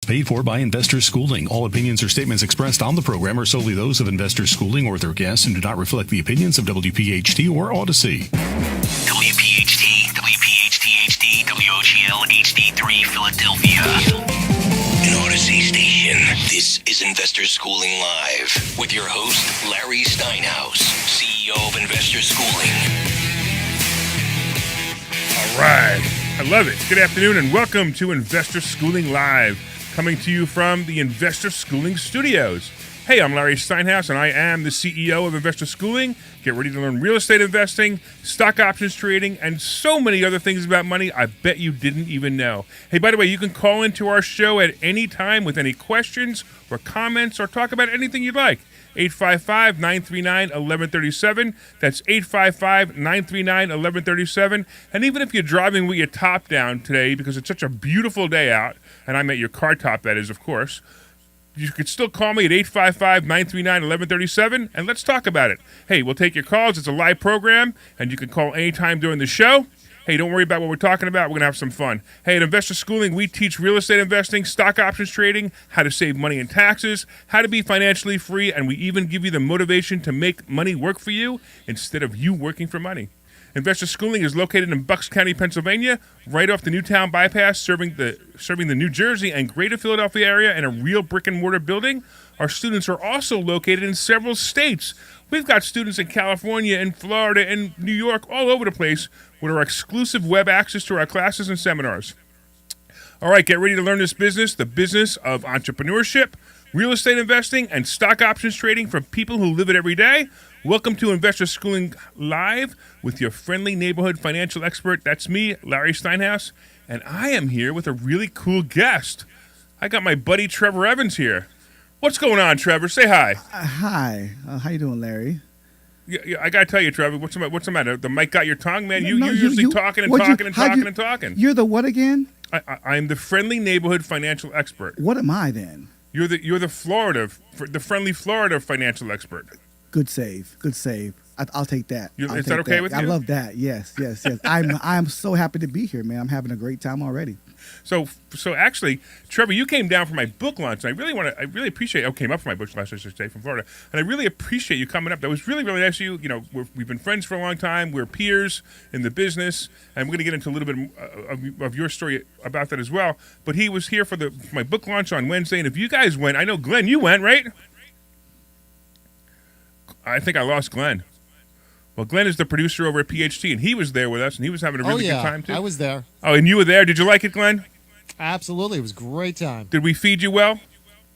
paid for by Investors Schooling. All opinions or statements expressed on the program are solely those of Investors Schooling or their guests and do not reflect the opinions of WPHT or Odyssey. WPHT, WPHT-HD, WOGL HD3 Philadelphia. An Odyssey station. This is Investors Schooling Live with your host, Larry Steinhouse, CEO of Investors Schooling. All right. I love it. Good afternoon and welcome to Investor Schooling Live, coming to you from the Investor Schooling Studios. Hey, I'm Larry Steinhouse and I am the CEO of Investor Schooling. Get ready to learn real estate investing, stock options trading, and so many other things about money I bet you didn't even know. Hey, by the way, you can call into our show at any time with any questions or comments or talk about anything you'd like. 855-939-1137. That's 855-939-1137. And even if you're driving with your top down today because it's such a beautiful day out, and I meant your car top, that is, of course, you could still call me at 855-939-1137, and let's talk about it. Hey, we'll take your calls. It's a live program, and you can call anytime during the show. Hey, don't worry about what we're talking about. We're going to have some fun. Hey, at Investor Schooling, we teach real estate investing, stock options trading, how to save money in taxes, how to be financially free, and we even give you the motivation to make money work for you instead of you working for money. Investor Schooling is located in Bucks County, Pennsylvania, right off the Newtown bypass, serving the New Jersey and Greater Philadelphia area in a real brick-and-mortar building. Our students are also located in several states. We've got students in California and Florida and New York, all over the place, with our exclusive web access to our classes and seminars. All right, get ready to learn this business, the business of entrepreneurship, real estate investing, and stock options trading from people who live it every day. Welcome to Investor Schooling Live with your friendly neighborhood financial expert. That's me, Larry Steinhouse, and I am here with a really cool guest. I got my buddy Trevor Evans here. What's going on, Trevor? Say hi. Hi. How you doing, Larry? Yeah, I got to tell you, Trevor, what's the matter? The mic got your tongue, man? You're usually talking. You're the what again? I'm the friendly neighborhood financial expert. What am I then? You're the friendly Florida financial expert. Good save. I'll take that. Is that okay with you? I love that. Yes. I'm so happy to be here, man. I'm having a great time already. So actually, Trevor, you came down for my book launch, and I really appreciate. I came up for my book launch, I should say, from Florida, and I really appreciate you coming up. That was really, really nice of you. You know, we've been friends for a long time. We're peers in the business, and we're going to get into a little bit of your story about that as well. But he was here for my book launch on Wednesday, and if you guys went, I know Glenn, you went, right? I think I lost Glenn. Well, Glenn is the producer over at PHT, and he was there with us, and he was having a really good time, too. I was there. Oh, and you were there. Did you like it, Glenn? Absolutely. It was a great time. Did we feed you well?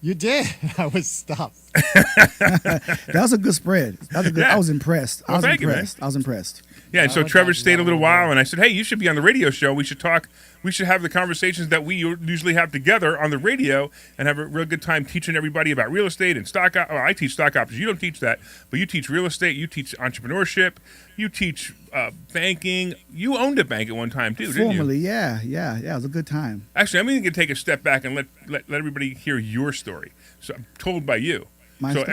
You did. I was stuffed. That was a good spread. I was impressed. Well, thank you, man. I was impressed. Yeah, and so Trevor stayed a little while, and I said, hey, you should be on the radio show. We should talk. We should have the conversations that we usually have together on the radio and have a real good time teaching everybody about real estate and stock. Well, I teach stock options. You don't teach that, but you teach real estate. You teach entrepreneurship. You teach banking. You owned a bank at one time, too, didn't you? Formerly, yeah. It was a good time. Actually, I'm going to take a step back and let everybody hear your story. So I'm told by you. Story?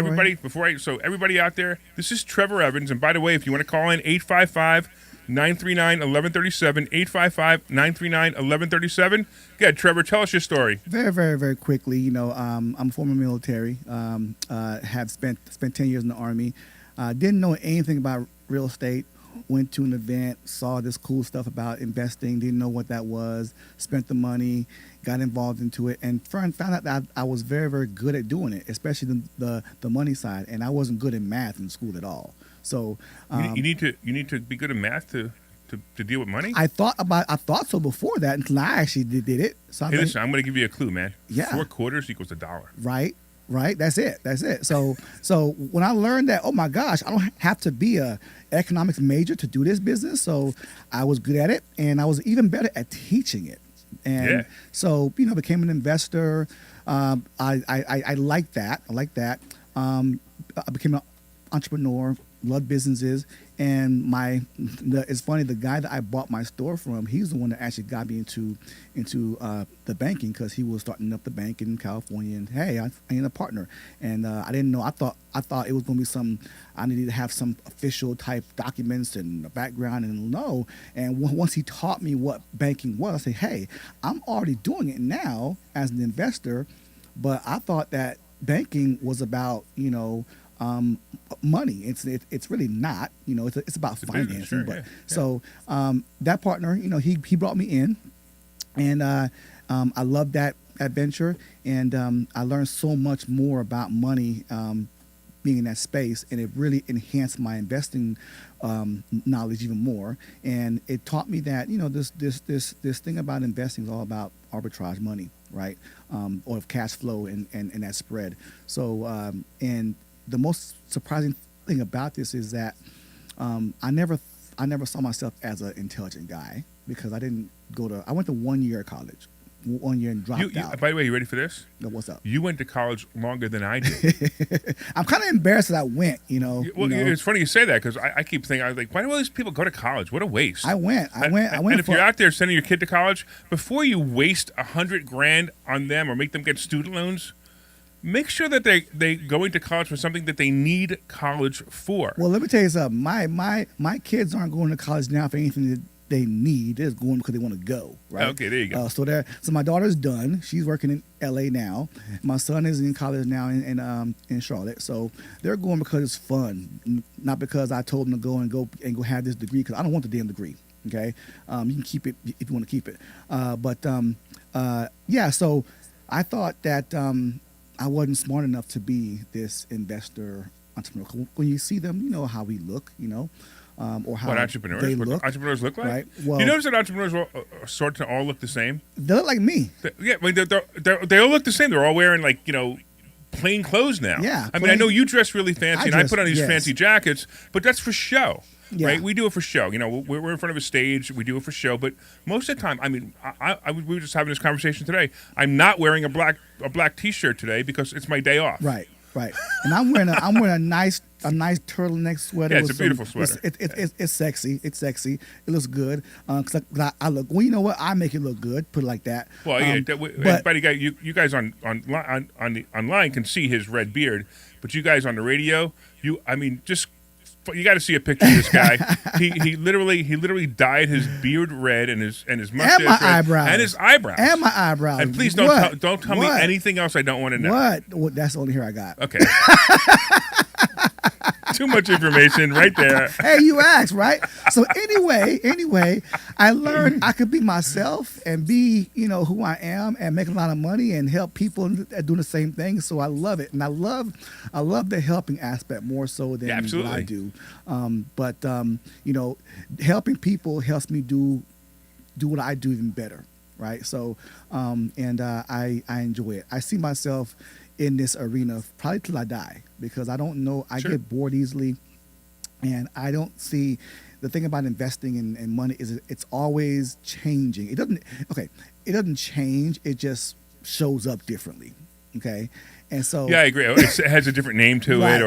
Everybody out there, this is Trevor Evans. And by the way, if you want to call in, 855-939-1137, 855-939-1137. Yeah, Trevor, tell us your story. Very, very, very quickly. You know, I'm former military. Have spent 10 years in the Army. Didn't know anything about real estate. Went to an event, saw this cool stuff about investing, didn't know what that was, spent the money, got involved into it, and found out that I was very, very good at doing it, especially the money side, and I wasn't good in math in school at all. So you need to be good at math to deal with money? I thought so before that until I actually did it. So listen, I'm going to give you a clue, man. Yeah. 4 quarters equals $1. Right. That's it. So when I learned that, oh my gosh, I don't have to be a economics major to do this business. So I was good at it, and I was even better at teaching it. And so, became an investor. I like that. I became an entrepreneur, loved businesses, and it's funny, the guy that I bought my store from, he's the one that actually got me into the banking, because he was starting up the bank in California, and hey, I need a partner, and I didn't know. I thought it was going to be I needed to have some official type documents and a background, and no. And once he taught me what banking was, I said, hey, I'm already doing it now as an investor, but I thought that banking was about money. It's really not. It's about financing. Sure, but yeah. so that partner, he brought me in, and I loved that adventure, and I learned so much more about money being in that space, and it really enhanced my investing knowledge even more. And it taught me that this thing about investing is all about arbitrage money, right? Or cash flow and that spread. So and the most surprising thing about this is that I never saw myself as an intelligent guy, because I went to 1 year of college, 1 year, and dropped out. By the way, you ready for this? No, what's up? You went to college longer than I did. I'm kind of embarrassed that I went, Well, it's funny you say that, because I keep thinking, I was like, why do all these people go to college? What a waste. I went. And if you're out there sending your kid to college, before you waste $100,000 on them or make them get student loans, make sure that they going to college for something that they need college for. Well, let me tell you something. My kids aren't going to college now for anything that they need. They're going because they want to go, right? Okay, there you go. So my daughter's done. She's working in L.A. now. My son is in college now in Charlotte. So they're going because it's fun, not because I told them to go have this degree, because I don't want the damn degree. Okay, you can keep it if you want to keep it. So I thought that I wasn't smart enough to be this investor entrepreneur. When you see them, you know how we look, or how What entrepreneurs? they What look. entrepreneurs look like? Right. Well, you notice that entrepreneurs sort to all look the same? They look like me. Yeah, I mean, they all look the same. They're all wearing plain clothes now. Yeah, I mean, I know you dress really fancy, and I put on these yes. fancy jackets, but that's for show. Yeah. Right, we do it for show. We're in front of a stage. We do it for show. But most of the time, I mean, we were just having this conversation today. I'm not wearing a black T-shirt today because it's my day off. Right. And I'm wearing a nice turtleneck sweater. Yeah, it's a beautiful sweater. It's sexy. It's sexy. It looks good. Cause I look. Well, you know what? I make it look good. Put it like that. Well, everybody, you guys online can see his red beard, but you guys on the radio, you got to see a picture of this guy. he literally dyed his beard red and his mustache and my red eyebrows and his eyebrows and my eyebrows. And please don't tell me anything else I don't want to know. What? Well, that's the only hair I got. Okay. Too much information right there. Hey, you asked, right? So anyway, I learned I could be myself and be, who I am, and make a lot of money and help people doing the same thing. So I love it, and I love the helping aspect more so than what I do. But helping people helps me do what I do even better, right? So I enjoy it. I see myself in this arena probably till I die, because I don't know. I get bored easily, and I don't see. The thing about investing and money is it's always changing. It doesn't change. It just shows up differently. Okay. And so, yeah, I agree. It has a different name to it,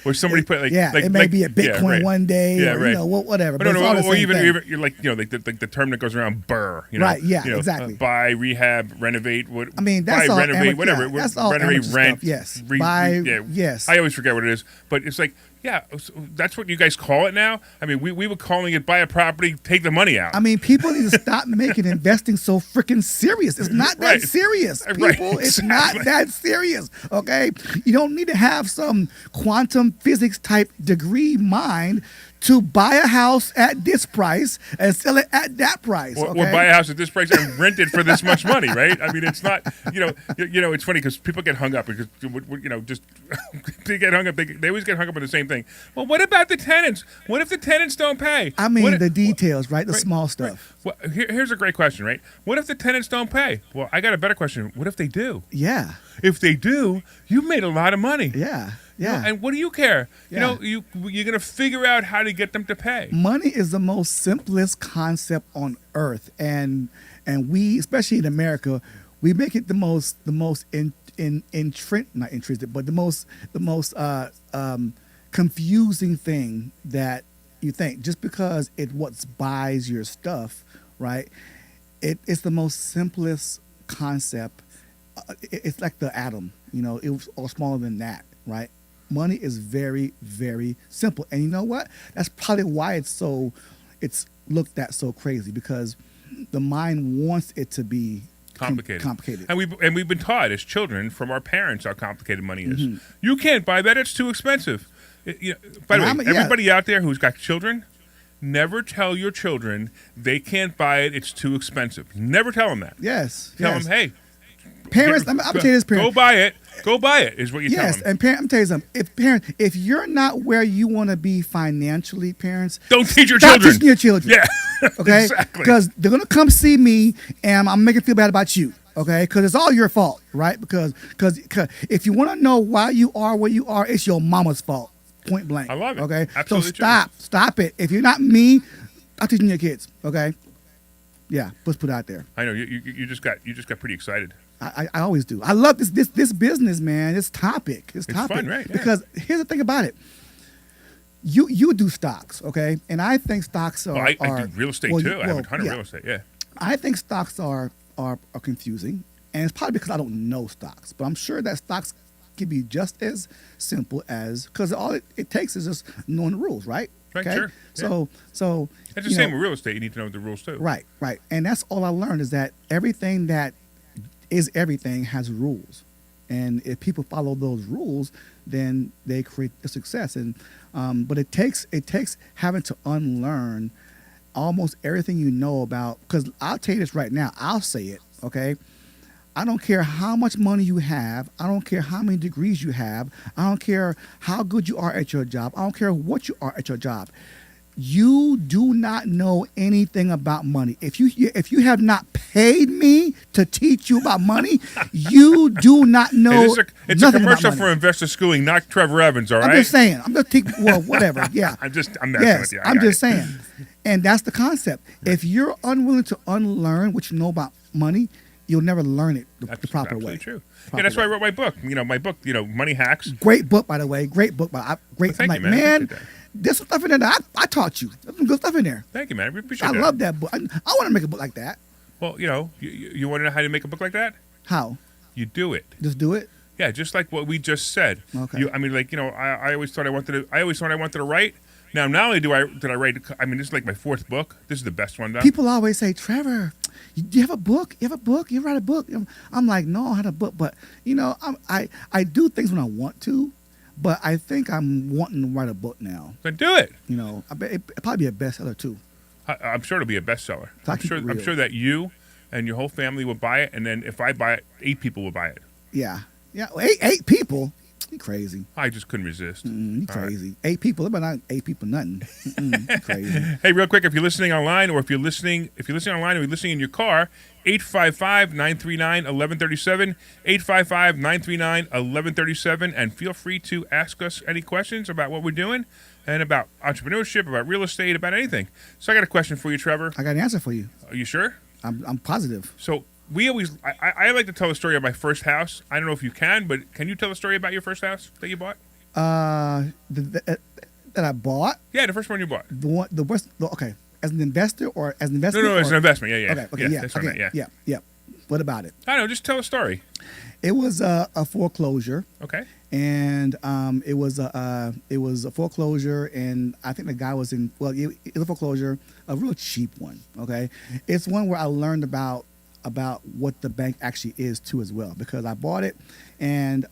or somebody put it may be a Bitcoin one day, whatever. But or even you're the term that goes around BRRRR, right? Yeah, exactly. Buy, rehab, renovate. That's all renovate, whatever. That's all renovate, rent. Stuff, yes. Yes. I always forget what it is, but it's like. Yeah, that's what you guys call it now. I mean, we were calling it buy a property, take the money out. I mean, people need to stop making investing so freaking serious. It's not that serious, people. It's not that serious, okay? You don't need to have some quantum physics type degree mind to buy a house at this price and sell it at that price. Or buy a house at this price and rent it for this much money, right? I mean, it's not, it's funny because people get hung up because, they get hung up. They always get hung up on the same thing. Well, what about the tenants? What if the tenants don't pay? I mean, the details, right? The small stuff. Well, here's a great question, right? What if the tenants don't pay? Well, I got a better question. What if they do? If they do, you've made a lot of money. Yeah. And what do you care? You're going to figure out how to get them to pay. Money is the most simplest concept on earth, and we, especially in America, we make it the most not intrinsic, but the most confusing thing that you think just because it what buys your stuff, right? It's the most simplest concept. It's like the atom, it was or smaller than that, right? Money is very, very simple, and you know what? That's probably why it's looked at so crazy, because the mind wants it to be complicated. And we've been taught as children from our parents how complicated money is. Mm-hmm. You can't buy that; it's too expensive. By the way, everybody out there who's got children, never tell your children they can't buy it; it's too expensive. Never tell them that. Yes. Tell them, hey, parents. I'm gonna tell you this, parents. Go buy it. Is what you tell them. Yes, and parents, I'm telling you something. If you're not where you want to be financially, parents, don't teach your stop children. Teaching your children. Yeah. Okay. Exactly. Because they're gonna come see me, and I'm making feel bad about you. Okay, because it's all your fault, right? Because if you want to know why you are where you are, it's your mama's fault. Point blank. I love it. Okay, Absolutely so stop it. If you're not me, I'm teaching your kids. Okay, yeah, let's put it out there. I know you just got pretty excited. I always do. I love this business, man. This topic. It's fun, right? Yeah. Because here's the thing about it. You do stocks, okay? And I think stocks are. I do real estate too. I have a ton of real estate. Yeah. I think stocks are confusing, and it's probably because I don't know stocks. But I'm sure that stocks can be just as simple as, because all it takes is just knowing the rules, right? Right. Okay? Sure. Yeah. So It's the same with real estate. You need to know the rules too. Right. And that's all I learned, is that everything that is everything has rules. And if people follow those rules, then they create a success. And but it takes having to unlearn almost everything you know about, because I'll tell you this right now, I'll say it, okay? I don't care how much money you have. I don't care how many degrees you have. I don't care how good you are at your job. I don't care what you are at your job. You do not know anything about money. If you have not paid me to teach you about money, you do not know. Hey, it's a commercial for investor schooling, not Trevor Evans. All right. I'm just saying. I'm just teaching. Well, whatever. Yeah. I'm messing with you. I'm just saying. And that's the concept. If you're unwilling to unlearn what you know about money, you'll never learn it the proper way. That's true. Yeah, that's why I wrote my book. My book, Money Hacks. Great book, by the way. Great book. Great. Well, thank you, man. Man, there's some stuff in there that I taught you. There's some good stuff in there. Thank you, man. We appreciate I that. love that book. I want to make a book like that. Well, you want to know how to make a book like that? How? You do it. Just do it? Yeah, just like what we just said. Okay. I always thought I wanted to write. Now, not only did I write, this is like my fourth book. This is the best one done. People always say, Trevor, you have a book? You have a book? You write a book? I'm like, no, I had a book. But, I do things when I want to, but I think I'm wanting to write a book now. Then do it. I bet it'll probably be a bestseller too. I'm sure it'll be a bestseller. So I'm sure that you and your whole family will buy it, and then if I buy it, 8 people will buy it. Yeah. Well, eight people? You crazy. I just couldn't resist. You crazy. Right. 8 people. About not 8 people, nothing. Crazy. Hey, real quick, if you're listening online, or if you're listening online or you're listening in your car, 855-939-1137, 855-939-1137, and feel free to ask us any questions about what we're doing and about entrepreneurship, about real estate, about anything. So I got a question for you, Trevor. I got an answer for you. Are you sure? I'm positive. So I like to tell a story of my first house. I don't know if you can, but can you tell a story about your first house that you bought? That I bought? Yeah, the first one you bought. Okay. As an investor or as an investment? No, as an investment. Yeah. Okay, yeah. That's what I meant, Yeah. What about it? I don't know. Just tell a story. It was a foreclosure. Okay. And it was a foreclosure, and I think the guy was it was a foreclosure, a real cheap one. Okay, it's one where I learned about what the bank actually is too as well, because I bought it, and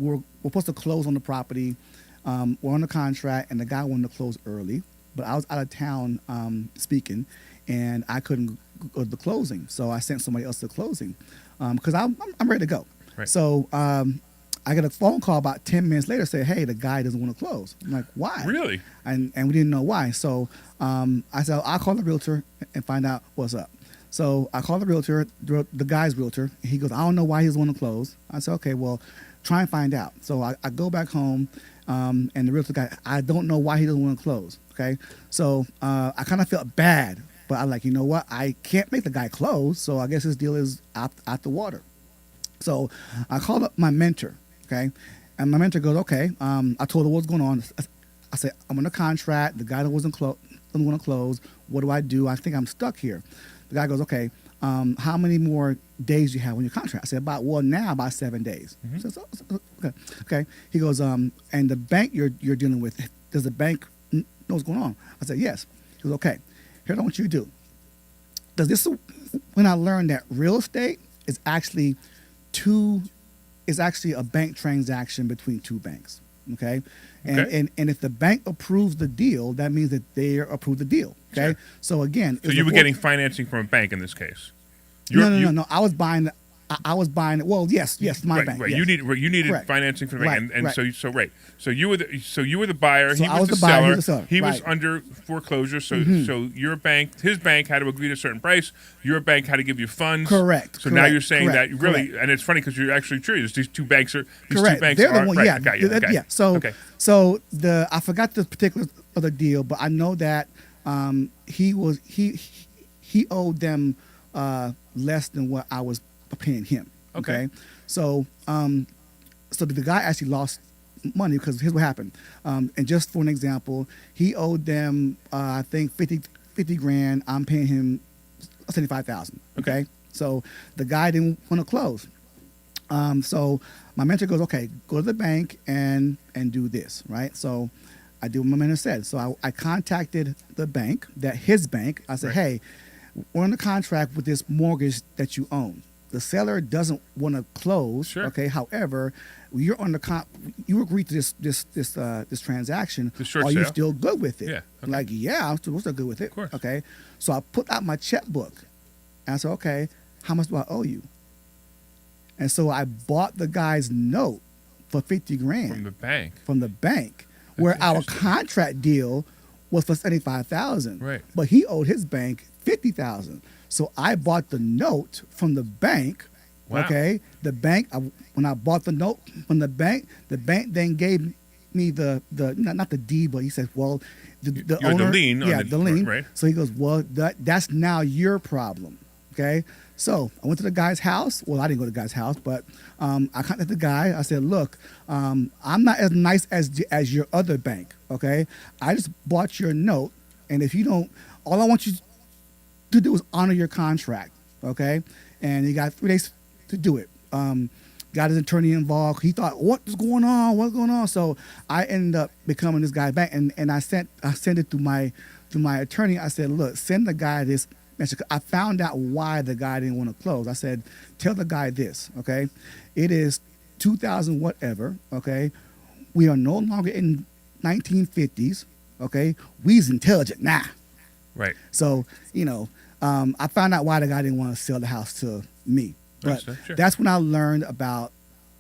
we're supposed to close on the property. We're on the contract, and the guy wanted to close early, but I was out of town speaking, and I couldn't go to the closing, so I sent somebody else to the closing because I'm ready to go. Right. So I get a phone call about 10 minutes later, say, hey, the guy doesn't want to close. I'm like, why? Really? And we didn't know why. So I said, I'll call the realtor and find out what's up. So I called the realtor, the guy's realtor. He goes, I don't know why he doesn't want to close. I said, okay, well, try and find out. So I go back home, and the realtor guy, I don't know why he doesn't want to close. Okay. So I kind of felt bad, but I'm like, you know what? I can't make the guy close. So I guess his deal is out the water. So I called up my mentor. Okay. And my mentor goes, okay. I told her what's going on. I said, I'm on a contract. The guy that doesn't want to close. What do I do? I think I'm stuck here. The guy goes, okay, how many more days do you have on your contract? I said, about 7 days. I said, okay. He goes, and the bank you're dealing with, does the bank know what's going on? I said, yes. He goes, okay, here's what I want you to do. Does this, when I learned that real estate is actually a bank transaction between two banks. Okay? And if the bank approves the deal, that means that they approve the deal. Okay? Sure. So again, So you were getting financing from a bank in this case. No. I was buying it. Well, yes, my bank. Right. Yes. You needed Correct. financing from the bank, and Right. So you were the buyer. So He I was was the the buyer, he seller. was the seller. He was Right. under foreclosure. So your bank, his bank, had to agree to a certain price. Your bank had to give you funds. Correct. So now Correct. you're saying Correct. that really, Correct. and it's funny because you're actually true. These two banks are Correct. Two banks They're are the one. right. Yeah. Okay, okay. Yeah. So okay. so I forgot the particulars of the deal, but I know that he owed them less than what I was paying him. Okay. So the guy actually lost money because here's what happened. And just for an example, he owed them I think 50 grand. I'm paying him 75,000. Okay. So the guy didn't want to close. So my mentor goes, okay, go to the bank and do this, right? So I do what my mentor said. So I contacted the bank, his bank. I said, Right. hey, we're on a contract with this mortgage that you own. The seller doesn't want to close. Sure. Okay. However, you're on you agreed to this transaction. The short Are you sale. still good with it? Yeah, okay. Like, yeah, I'm still good with it. Of course. Okay. So I put out my checkbook and I said, okay, how much do I owe you? And so I bought the guy's note for 50 grand From the bank. where our interesting. contract deal was for 75,000. Right. But he owed his bank 50,000. So I bought the note from the bank. Wow. Okay. The bank, when I bought the note from the bank then gave me the not the deed, but he said, well, the You had the owner, lien on yeah, the- the lien. right. So he goes, well, that's now your problem. Okay. So I went to the guy's house. Well, I didn't go to the guy's house, but I contacted the guy. I said, look, I'm not as nice as your other bank. Okay. I just bought your note. And if you don't, all I want you to do is honor your contract. Okay. And he got 3 days to do it. Got his attorney involved. He thought, what's going on? What's going on? So I ended up becoming this guy's bank. And I sent it to my attorney. I said, look, send the guy this message. I found out why the guy didn't want to close. I said, tell the guy this, okay? It is 2000 whatever, okay? We are no longer in 1950s, okay? We's intelligent now. Right. So, I found out why the guy didn't want to sell the house to me. But Understood, sure. that's when I learned about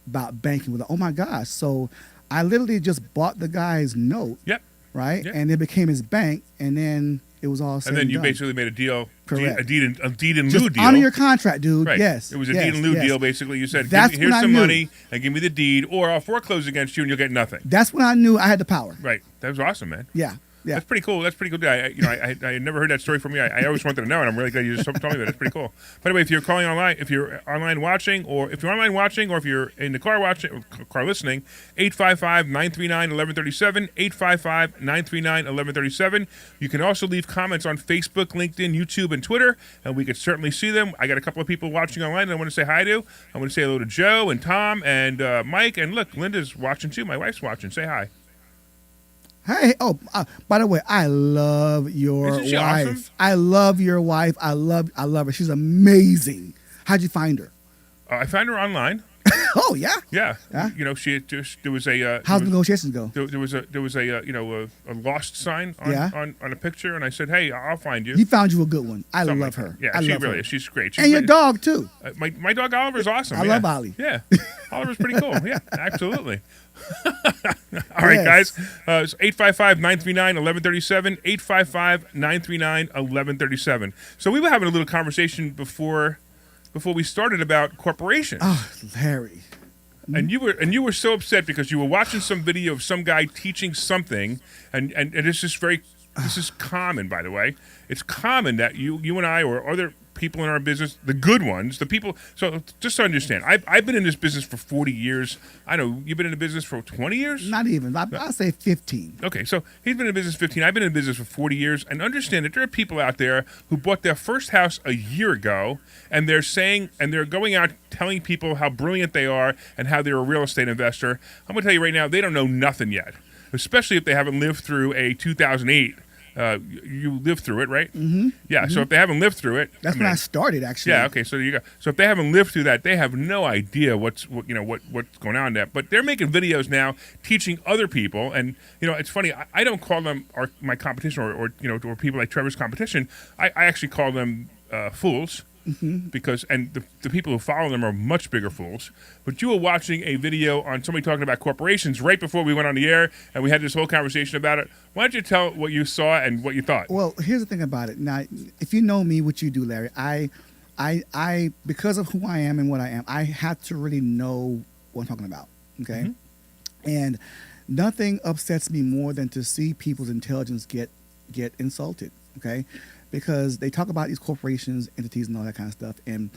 banking. With oh my gosh! So I literally just bought the guy's note, Yep. right? Yep. And it became his bank, and then it was all said And then you done. basically made a deal, Correct. a deed in Just lieu deal. honor your contract, dude. Right. Yes, It was a yes, deed in lieu yes. deal. Basically, you said, That's here's when I some knew. money and give me the deed, or I'll foreclose against you and you'll get nothing. That's when I knew I had the power. Right. That was awesome, man. Yeah, yeah. That's pretty cool. That's pretty cool. I had never heard that story from you. I always wanted to know, and I'm really glad you just told me that. That's pretty cool. By the way, if you're calling online, if you're online watching, or if you're in the car watching, or car listening, 855-939-1137, 855-939-1137. You can also leave comments on Facebook, LinkedIn, YouTube, and Twitter, and we could certainly see them. I got a couple of people watching online that I want to say hi to. I want to say hello to Joe and Tom and Mike, and look, Linda's watching too. My wife's watching. Say hi. Hey, by the way, I love your Isn't she wife. awesome? I love your wife. I love her. She's amazing. How'd you find her? I found her online. Oh yeah. Yeah, Yeah? there was a How's negotiations go? there was a lost sign on, Yeah. on a picture, and I said, hey, I'll find you. He found you a good one. I Something love like her. that. Yeah, I she love really her. is. She's great. And your dog too. My dog Oliver's awesome. I yeah. love Ollie. Yeah, Oliver's pretty cool. Yeah, absolutely. All right, Yes. guys. It's 855-939-1137, 855-939-1137. So we were having a little conversation before we started about corporations. Oh, Larry. And you were so upset because you were watching some video of some guy teaching something, and it's just very This is common, by the way. It's common that you and I or other people in our business, the good ones, the people. So just to understand, I've been in this business for 40 years. I know you've been in the business for 20 years? Not even. I'll say 15. Okay, so he's been in business 15. I've been in business for 40 years. And understand that there are people out there who bought their first house a year ago, and they're saying, and they're going out telling people how brilliant they are and how they're a real estate investor. I'm going to tell you right now, they don't know nothing yet, especially if they haven't lived through a 2008. You lived through it, right? Mm-hmm. Yeah. Mm-hmm. So if they haven't lived through it, that's when I started, actually. Yeah. Okay. So you go. So if they haven't lived through that, they have no idea what's going on there. But they're making videos now, teaching other people, and it's funny. I don't call them my competition or people like Trevor's competition. I actually call them fools. Mm-hmm. Because the people who follow them are much bigger fools. But you were watching a video on somebody talking about corporations right before we went on the air, and we had this whole conversation about it. Why don't you tell what you saw and what you thought? Well, here's the thing about it. Now, if you know me, what you do, Larry, I because of who I am and what I am, I have to really know what I'm talking about. Okay, and nothing upsets me more than to see people's intelligence get insulted. Okay. Because they talk about these corporations, entities, and all that kind of stuff, and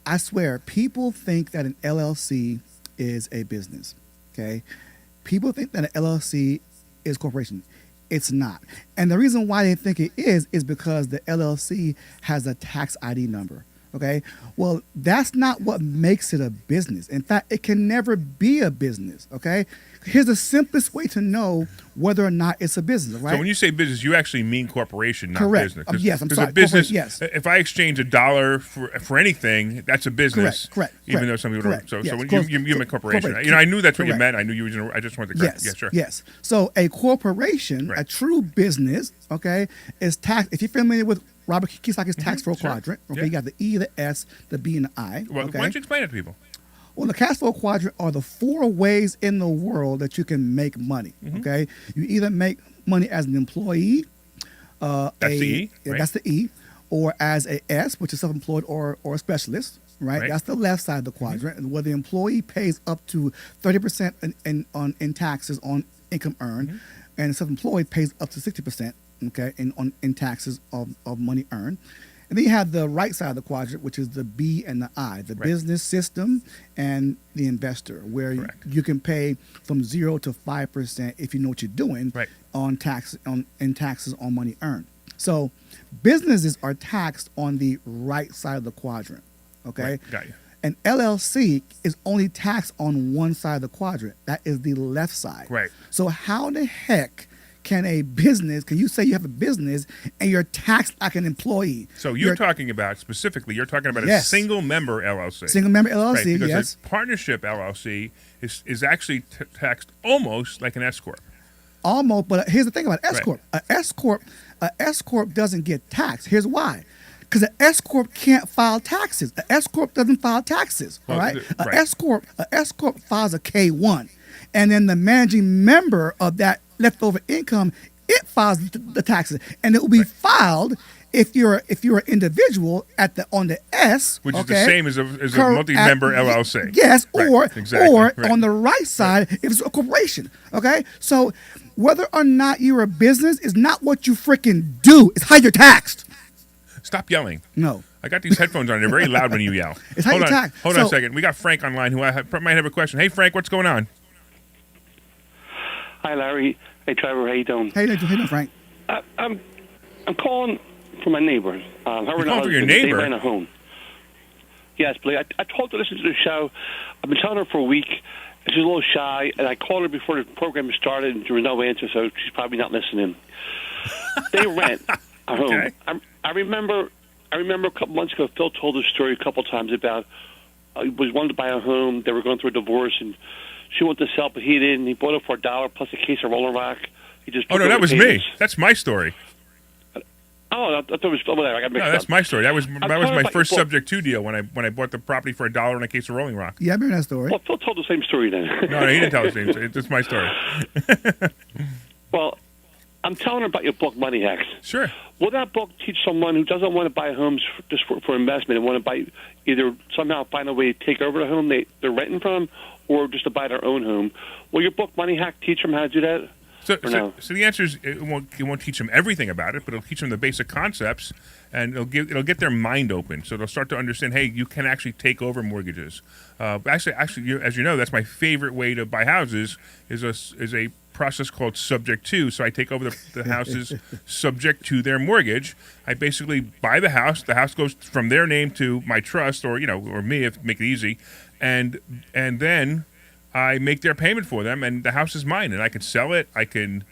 I swear, people think that an LLC is a business. Okay, people think that an LLC is a corporation. It's not, and the reason why they think it is because the LLC has a tax ID number. Okay, well, that's not what makes it a business. In fact, it can never be a business. Okay, here's the simplest way to know whether or not it's a business. Right. So when you say business, you actually mean corporation, not Correct. business. Yes, I'm sorry. A business. Yes. If I exchange $1 for anything, that's a business. Correct. Even though some people don't. So Yes. when you meant corporation. I knew that's what you meant. I knew you were. I just wanted to correct. Yes. Yeah, sure. Yes. So a corporation, Right. a true business, okay, is taxed. If you're familiar with Robert Kiyosaki's tax flow Sure. quadrant, okay, Yeah. you got the E, the S, the B, and the I. Well, Okay. why don't you explain it to people? Well, the cash flow quadrant are the 4 ways in the world that you can make money. Okay, you either make money as an employee, That's the E, right? That's the E, or as a S, which is self-employed or a specialist. Right, that's the left side of the quadrant, where the employee pays up to 30% in taxes on income earned, and the self-employed pays up to 60%. Okay, in taxes of money earned. And then you have the right side of the quadrant, which is the B and the I, the business system and the investor, where you can pay from 0 to 5% if you know what you're doing on taxes on money earned. So businesses are taxed on the right side of the quadrant. Okay, Right. Got you. An LLC is only taxed on one side of the quadrant. That is the left side. Right. So how the heck can you say you have a business and you're taxed like an employee? So you're talking about a single member LLC. Single member LLC, right, because yes. a partnership LLC is actually taxed almost like an S corp. Almost, but here's the thing about S corp. A S corp doesn't get taxed. Here's why. Because an S corp can't file taxes. An S corp doesn't file taxes. All right. A S corp files a K1, and then the managing member of that leftover income, it files the taxes, and it will be filed if you're an individual on the S, which is the same as a multi-member LLC. Yes, exactly. or on the right side if it's a corporation. Okay, so whether or not you're a business is not what you freaking do; it's how you're taxed. Stop yelling. No. I got these headphones on. They're very loud when you yell. It's how you tax. Hold on a second. We got Frank online who might have a question. Hey, Frank, what's going on? Hi, Larry. Hey, Trevor. How you doing? How you doing, Frank? I'm calling for my neighbor. You're calling for your neighbor? They ran a home. Yes, please. I told her to listen to the show. I've been telling her for a week. She's a little shy, and I called her before the program started, and there was no answer, so she's probably not listening. They rent a home. Okay. I remember a couple months ago, Phil told the story a couple times about he wanted to buy a home. They were going through a divorce, and she wanted to sell, but he didn't. He bought it for $1 plus a case of Roller Rock. He just that was me. That's my story. Oh, I thought it was whatever. I got mixed up. That's my story. That was my first subject to deal when I bought the property for $1 and a case of Rolling Rock. Yeah, I remember that story. Well, Phil told the same story then. No, he didn't tell the same story. It's my story. Well, I'm telling her about your book, Money Hacks. Sure. Will that book teach someone who doesn't want to buy homes just for investment and want to buy either somehow find a way to take over the home they're renting from or just to buy their own home? Will your book, Money Hack, teach them how to do that? So the answer is it won't teach them everything about it, but it'll teach them the basic concepts, and it'll get their mind open. So they'll start to understand, hey, you can actually take over mortgages. Actually, as you know, that's my favorite way to buy houses is a process called subject to. So I take over the houses subject to their mortgage. I basically buy the house. The house goes from their name to my trust, or me, if make it easy, and then I make their payment for them, and the house is mine, and I can sell it. I can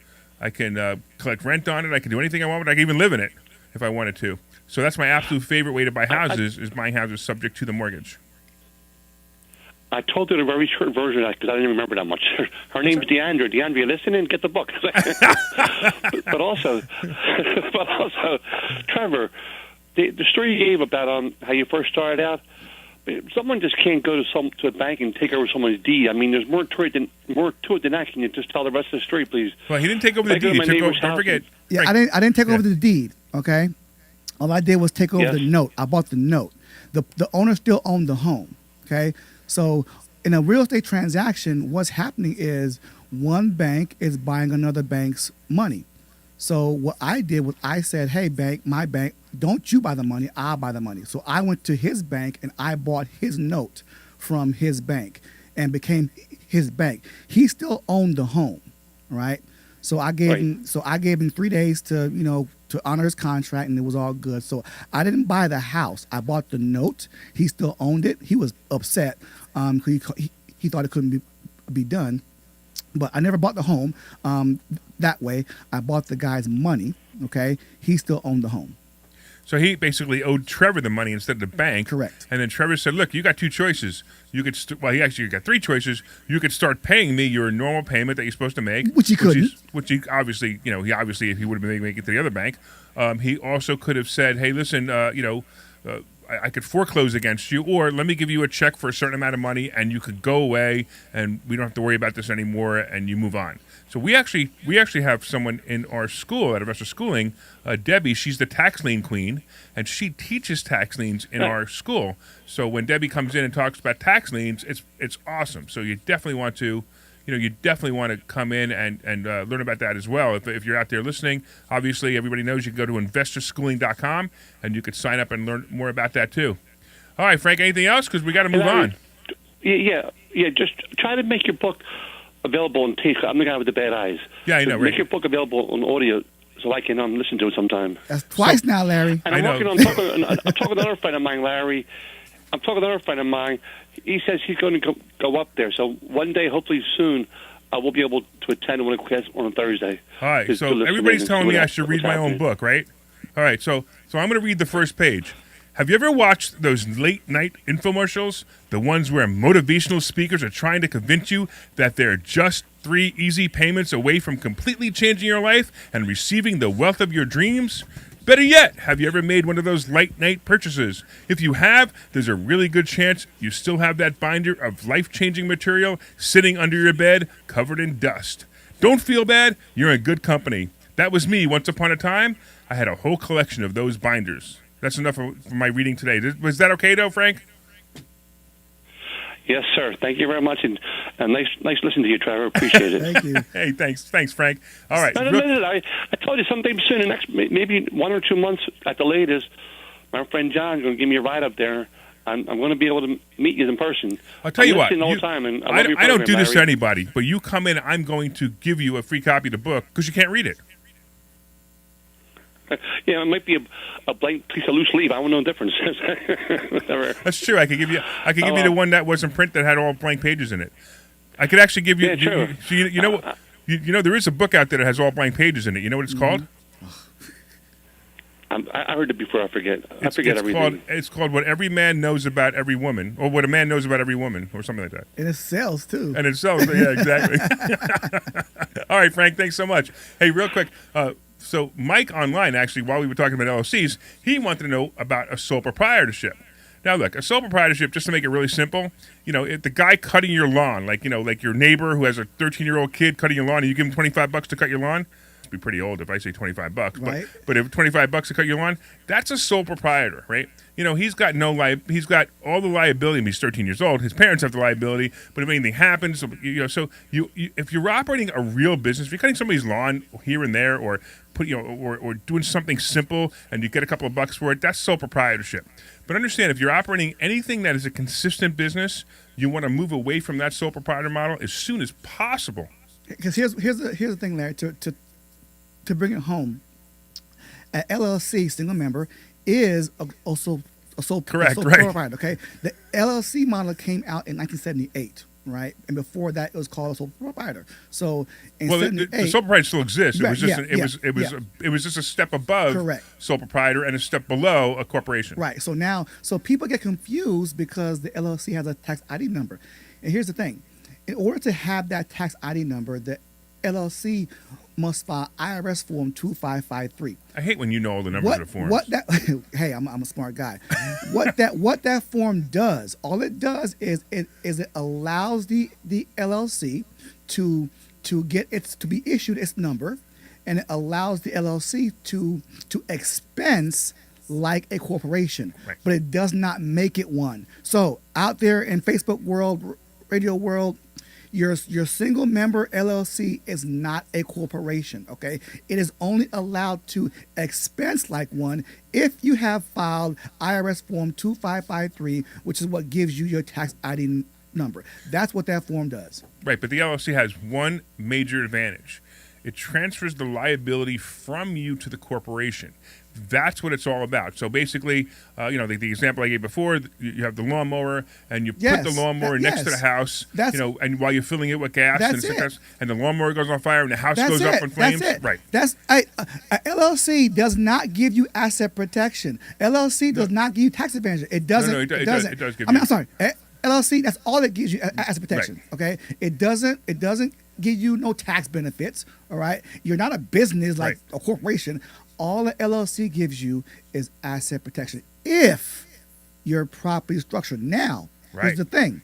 collect rent on it. I can do anything I want, but I can even live in it if I wanted to. So that's my absolute favorite way to buy houses is buying houses subject to the mortgage. I told her a very short version because I didn't remember that much. Her name's Deandra. Deandra, you listening? Get the book. but also, Trevor, the story you gave about how you first started out. Someone just can't go to a bank and take over someone's deed. I mean, there's more to it than that. Can you just tell the rest of the story, please? Well, he didn't take over the deed. Don't forget. Yeah, I didn't take over the deed. Okay, all I did was take over the note. I bought the note. The owner still owned the home. Okay, so in a real estate transaction, what's happening is one bank is buying another bank's money. So what I did was I said, hey, bank, my bank, don't you buy the money, I'll buy the money. So I went to his bank and I bought his note from his bank and became his bank. He still owned the home, right? So I gave him 3 days to honor his contract, and it was all good. So I didn't buy the house. I bought the note. He still owned it. He was upset because he thought it couldn't be done. But I never bought the home that way. I bought the guy's money, okay? He still owned the home. So he basically owed Trevor the money instead of the bank. Correct. And then Trevor said, look, you got two choices. You could he actually got three choices. You could start paying me your normal payment that you're supposed to make. Which he couldn't. Which he obviously, if he would have been making it to the other bank, he also could have said, hey, listen, I could foreclose against you, or let me give you a check for a certain amount of money, and you could go away, and we don't have to worry about this anymore, and you move on. So we actually have someone in our school at Investor Schooling, Debbie. She's the tax lien queen, and she teaches tax liens in our school. So when Debbie comes in and talks about tax liens, it's awesome. So you definitely want to. You definitely want to come in and learn about that as well. If you're out there listening, obviously everybody knows you can go to investorschooling.com and you could sign up and learn more about that too. All right, Frank, anything else? Because we got to move on. Yeah. Just try to make your book available on tape. I'm the guy with the bad eyes. Yeah, I know. Make your book available on audio so I can listen to it sometime. That's twice now, Larry. And I'm talking to another friend of mine, Larry. I'm talking to another friend of mine. He says he's going to go up there. So one day, hopefully soon, I will be able to attend one of the classes on a Thursday. All right. So everybody's telling me I should read my own book, right? All right. So I'm going to read the first page. Have you ever watched those late-night infomercials? The ones where motivational speakers are trying to convince you that they're just 3 easy payments away from completely changing your life and receiving the wealth of your dreams? Better yet, have you ever made one of those late-night purchases? If you have, there's a really good chance you still have that binder of life-changing material sitting under your bed covered in dust. Don't feel bad. You're in good company. That was me once upon a time. I had a whole collection of those binders. That's enough for my reading today. Was that okay, though, Frank? Yes, sir. Thank you very much, and nice listening to you, Trevor. Appreciate it. Thank you. Hey, thanks, Frank. All right. No. I told you sometime soon, the next maybe 1 or 2 months at the latest. My friend John's going to give me a ride up there. I'm going to be able to meet you in person. I'll tell you what. All the time, and I don't do this to anybody, but you come in, I'm going to give you a free copy of the book because you can't read it. Yeah, it might be a blank piece of loose leaf. I don't know the difference. That's true. I could give you the one that was in print that had all blank pages in it. I could actually give you. Yeah, true. You know what? There is a book out there that has all blank pages in it. You know what it's called? I heard it before. I forget everything. It's called What Every Man Knows About Every Woman, or What a Man Knows About Every Woman, or something like that. And it sells too. And it sells. Yeah, exactly. All right, Frank. Thanks so much. Hey, real quick. So Mike online, actually, while we were talking about LLCs, he wanted to know about a sole proprietorship. Now, look, a sole proprietorship, just to make it really simple, if the guy cutting your lawn, like your neighbor who has a 13-year-old kid cutting your lawn, and you give him $25 to cut your lawn, must be pretty old if I say $25. Right. But if $25 to cut your lawn, that's a sole proprietor, right? He's got he's got all the liability. He's 13 years old. His parents have the liability, but if anything happens, if you're operating a real business, if you're cutting somebody's lawn here and there, or or doing something simple and you get a couple of bucks for it, that's sole proprietorship. But understand, if you're operating anything that is a consistent business, you want to move away from that sole proprietor model as soon as possible. Because here's the thing, Larry, to bring it home, an LLC single member is also a sole proprietor. Okay, the LLC model came out in 1978, right? And before that, it was called a sole proprietor. So in the sole proprietor still exists. Right, It was just a step above correct. Sole proprietor and a step below a corporation. Right. So people get confused because the LLC has a tax ID number, and here's the thing. In order to have that tax ID number, the LLC must file IRS Form 2553. I hate when you know all the numbers of the forms. Hey, I'm a smart guy. What that form does, all it does is it allows the LLC to be issued its number, and it allows the LLC to expense like a corporation, right. But it does not make it one. So out there in Facebook world, radio world, your single member LLC is not a corporation, okay? It is only allowed to expense like one if you have filed IRS Form 2553, which is what gives you your tax ID number. That's what that form does. Right, but the LLC has one major advantage. It transfers the liability from you to the corporation. That's what it's all about. So basically, the example I gave before, you have the lawnmower, and you put the lawnmower next to the house, and while you're filling it with gas, and the lawnmower goes on fire, and the house goes up in flames. That's it. Right. A LLC does not give you asset protection. LLC does not give you tax advantage. It doesn't. No, it does give you. I'm sorry. LLC, that's all it gives you, asset protection. Right. Okay. It doesn't give you no tax benefits. All right. You're not a business like a corporation. All the LLC gives you is asset protection if you're properly structured. Now, here's the thing.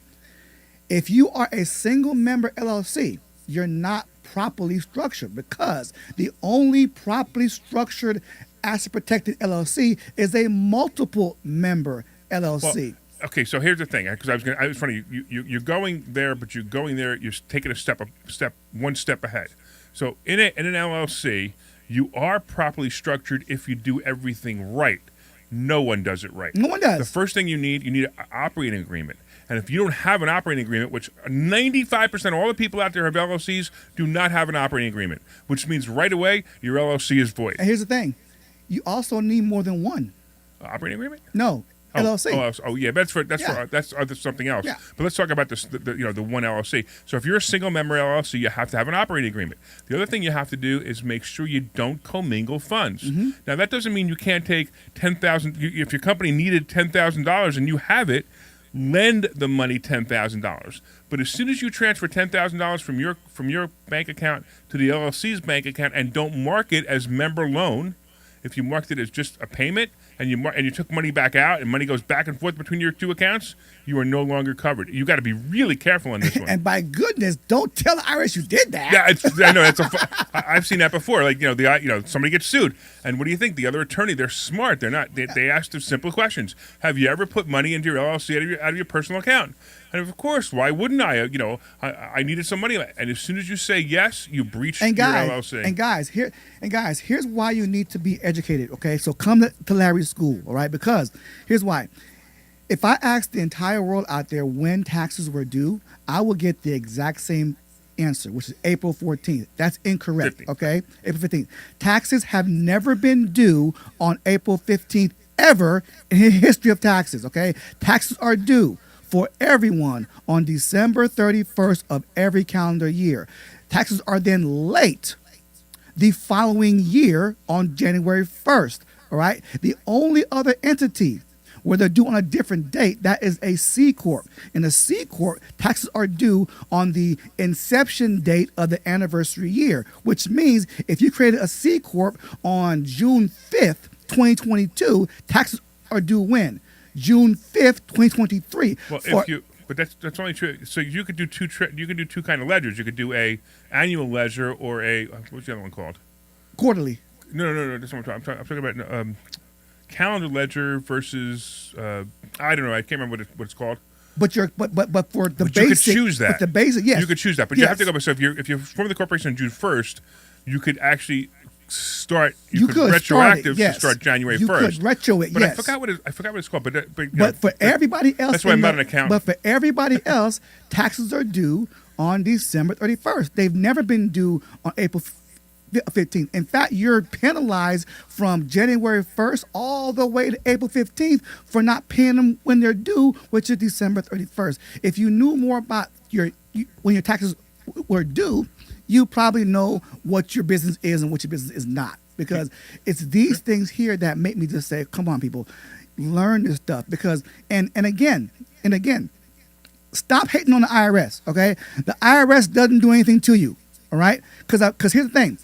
If you are a single member LLC, you're not properly structured, because the only properly structured asset protected LLC is a multiple member LLC. Well, okay, so here's the thing, because it's funny. You're going there, but you're going there. You're taking one step ahead. So in an LLC, you are properly structured if you do everything right. No one does it right. No one does. The first thing you need an operating agreement. And if you don't have an operating agreement, which 95% of all the people out there have LLCs do not have an operating agreement, which means right away your LLC is void. And here's the thing. You also need more than one. Operating agreement? No. LLC. Yeah, that's something else. Yeah. But let's talk about this. The one LLC. So if you're a single member LLC, you have to have an operating agreement. The other thing you have to do is make sure you don't commingle funds. Mm-hmm. Now that doesn't mean you can't take $10,000. If your company needed $10,000 and you have it, lend the money $10,000. But as soon as you transfer $10,000 from your bank account to the LLC's bank account and don't mark it as member loan, if you marked it as just a payment and you took money back out and money goes back and forth between your two accounts, you are no longer covered. You got to be really careful on this one. And by goodness, don't tell the IRS you did that. Yeah, I know. I've seen that before. Like somebody gets sued, and what do you think? The other attorney, they're smart. They're not. They ask the simple questions. Have you ever put money into your LLC out of your personal account? And of course, why wouldn't I? I needed some money, and as soon as you say yes, you breach your LLC. And guys, here's why you need to be educated. Okay, so come to Larry's school, all right? Because here's why. If I asked the entire world out there when taxes were due, I will get the exact same answer, which is April 14th. That's incorrect. 15th. Okay, April 15th. Taxes have never been due on April 15th ever in the history of taxes. Okay, taxes are due for everyone on December 31st of every calendar year. Taxes are then late the following year on January 1st, all right? The only other entity where they're due on a different date, that is a C Corp. In a C Corp, taxes are due on the inception date of the anniversary year, which means if you created a C Corp on June 5th, 2022, taxes are due when? June 5th, 2023. Well, but that's only true. So you could do two kind of ledgers. You could do a annual ledger or a what's the other one called? quarterly. No. That's what I'm talking about calendar ledger versus I don't know. I can't remember what it's called. But for the But basic, you could choose that. But the basic, yes, You could choose that, but you have to go. So if you're forming the corporation on June 1st, you could actually start. You could retroactive to start January 1st. You could retro it. But yes. I forgot what it's called. But for everybody else, that's why I'm not an accountant. But for everybody else, taxes are due on December 31st. They've never been due on April 15th. In fact, you're penalized from January 1st all the way to April 15th for not paying them when they're due, which is December 31st. If you knew more about when your taxes were due, you probably know what your business is and what your business is not. Because it's these things here that make me just say, come on, people, learn this stuff. Because, and again, stop hating on the IRS, okay? The IRS doesn't do anything to you, all right? Because here's the thing.